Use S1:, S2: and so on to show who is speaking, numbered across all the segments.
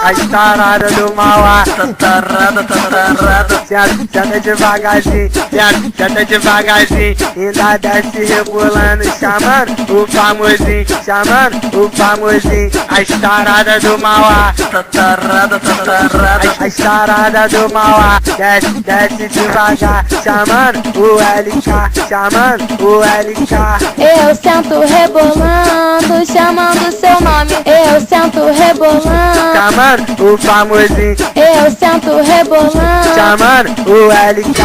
S1: A tarada do Mauá, senta devagarzinho, senta devagarzinho, ainda desce rebolando, chamando o famosinho, chamando o famosinho. A tarada do Mauá, a tarada do Mauá, desce devagar, chamando o LK, chamando o LK.
S2: Eu sento rebolando, chamando seu nome. Eu sento rebolando,
S1: Chamando o famosinho,
S2: eu sento rebolando.
S1: chamando o LK.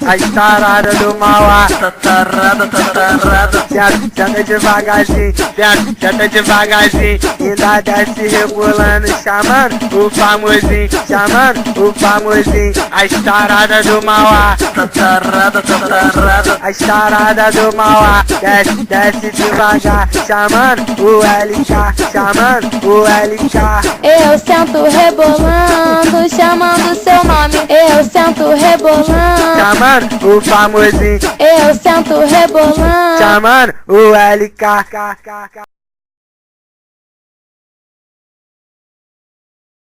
S1: A tarada do Mauá, senta devagarzinho, senta devagarzinho, ainda desce rebolando, chamando o famosinho, chamando o famosinho. A tarada do Mauá, a tarada do Mauá, desce devagar, chamando o LK, chamando o LK.
S2: Eu sento rebolando, chamando seu nome. Eu sento rebolando,
S1: Chamando o famosinho,
S2: eu sento rebolando.
S1: chamando o LK.